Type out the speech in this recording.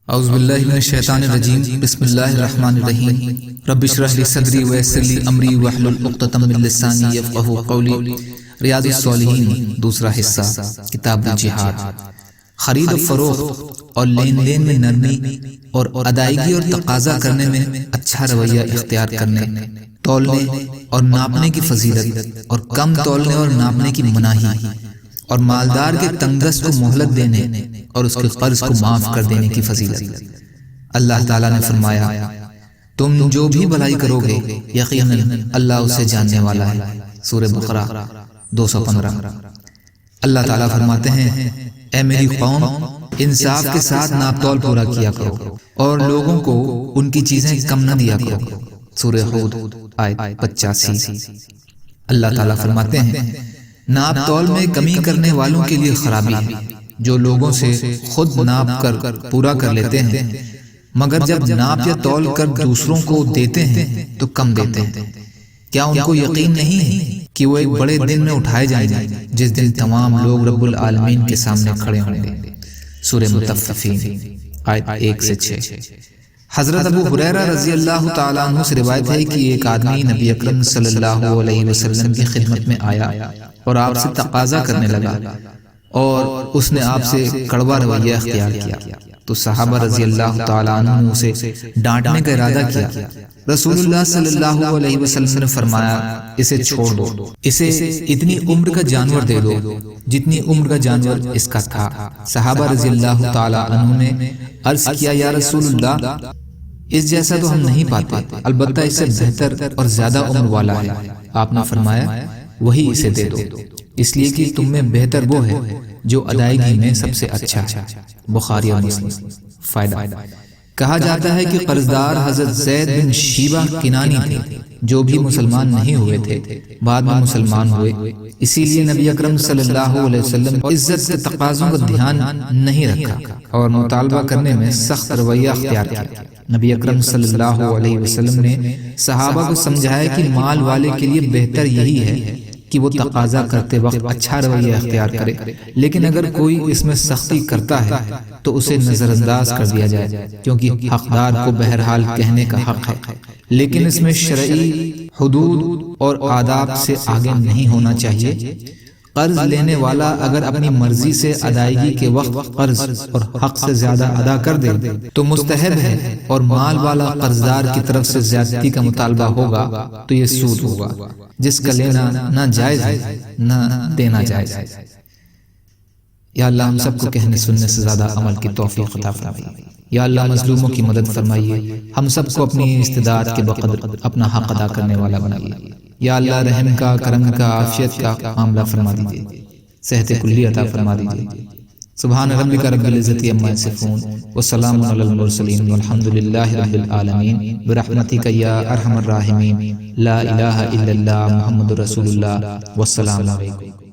اعوذ باللہ من الشیطان الرجیم بسم اللہ الرحمن الرحیم رب اشرح لی صدری ویسر لی امری واحلل عقدۃ من لسانی یفقہوا قولی۔ ریاض دوسرا حصہ، کتاب الجہاد۔ خرید و فروخت اور لین دین میں نرمی اور ادائیگی اور تقاضا کرنے میں اچھا رویہ اختیار کرنے، تولنے اور ناپنے کی فضیلت اور کم تولنے اور ناپنے کی مناہی، اور مالدار کے تنگدست کو مہلت دینے اور اس کے قرض کو معاف کر دینے کی فضیلت۔ اللہ تعالیٰ نے فرمایا، تم جو بھی بھلائی کرو گے یقیناً اللہ اسے جاننے والا ہے۔ سورہ بقرہ 215۔ اللہ تعالیٰ فرماتے ہیں، اے میری قوم، انصاف کے ساتھ ناپ تول پورا کیا کرو اور لوگوں کو ان کی چیزیں کم نہ دیا کرو۔ سورہ ہود آیت 85۔ اللہ تعالیٰ فرماتے ہیں، ناپ تول میں کمی کرنے والوں کے لیے خرابی ہے، جو لوگوں سے خود ناپ کر پورا کر لیتے ہیں، مگر جب ناپ یا تول کر دوسروں کو دیتے ہیں تو کم دیتے ہیں۔ کیا ان کو یقین نہیں ہے کہ وہ ایک بڑے دن میں اٹھائے جائیں گے جس دن تمام لوگ رب العالمین کے سامنے کھڑے ہوں گے۔ سورہ مطففین آیت 1 سے 6۔ حضرت ابو ہریرہ رضی اللہ تعالیٰ عنہ سے روایت ہے کہ ایک آدمی نبی اکرم صلی اللہ علیہ وسلم کی خدمت میں آیا اور آپ سے تقاضا کرنے لگا، اور اس نے آپ سے کڑوا رویہ اختیار کیا، تو صحابہ رضی اللہ تعالیٰ عنہ نے اسے ڈانٹنے کا ارادہ کیا۔ رسول اللہ صلی اللہ علیہ وسلم نے فرمایا، اسے چھوڑ دو، اسے اتنی عمر کا جانور دے دو جتنی عمر کا جانور اس کا تھا۔ صحابہ رضی اللہ تعالیٰ عنہ نے عرض کیا، یا رسول اللہ، اس جیسا تو ہم نہیں پاتے، البتہ اس سے بہتر اور زیادہ عمر والا ہے۔ آپ نے فرمایا، وہی اسے دے دو، اس لیے کہ تم میں بہتر وہ ہے جو ادائیگی میں سب سے اچھا ہے۔ بخاری اور مسلم۔ فائدہ، کہا جاتا ہے کہ قرضدار حضرت زید بن شیبہ کنانی تھے، جو بھی مسلمان نہیں ہوئے تھے، بعد میں مسلمان ہوئے۔ اسی لیے نبی اکرم صلی اللہ علیہ وسلم عزت کے تقاضوں کا دھیان نہیں رکھا اور مطالبہ کرنے میں سخت رویہ اختیار کیا۔ نبی اکرم صلی اللہ علیہ وسلم نے صحابہ کو سمجھایا کہ مال والے کے لیے بہتر یہی ہے کہ وہ تقاضا کرتے وقت اچھا رویہ اختیار کرے، لیکن اگر کوئی اس میں سختی کرتا ہے تو اسے نظر انداز کر دیا جائے، کیونکہ حقدار کو بہرحال کہنے کا حق ہے، لیکن اس میں شرعی حدود اور آداب سے آگے نہیں ہونا چاہیے۔ قرض لینے والا اگر اپنی مرضی سے ادائیگی کے وقت قرض اور حق سے زیادہ ادا کر دے تو مستحب ہے، اور مال والا قرضدار کی طرف سے زیادتی کا مطالبہ ہوگا تو یہ سود ہوگا، جس کا لینا نہ جائز ہے نہ دینا جائز ہے۔ یا اللہ ہم سب کو کہنے سننے سے زیادہ عمل کی توفیق عطا فرمائیے۔ یا اللہ مظلوموں کی مدد فرمائیے، ہم سب کو اپنی استطاعت کے بقدر اپنا حق ادا کرنے والا بنائیے۔ یا اللہ رحم کا، کرم کا، عافیت کا معاملہ فرما دیجیے، صحت کلی عطا فرما دیجیے۔ سبحان ربک رب العزت عما یصفون وسلام علی المرسلین والحمد للہ رب العالمین برحمتک یا ارحم الراحمین۔ لا الہ الا اللہ محمد رسول اللہ، والسلام علیکم۔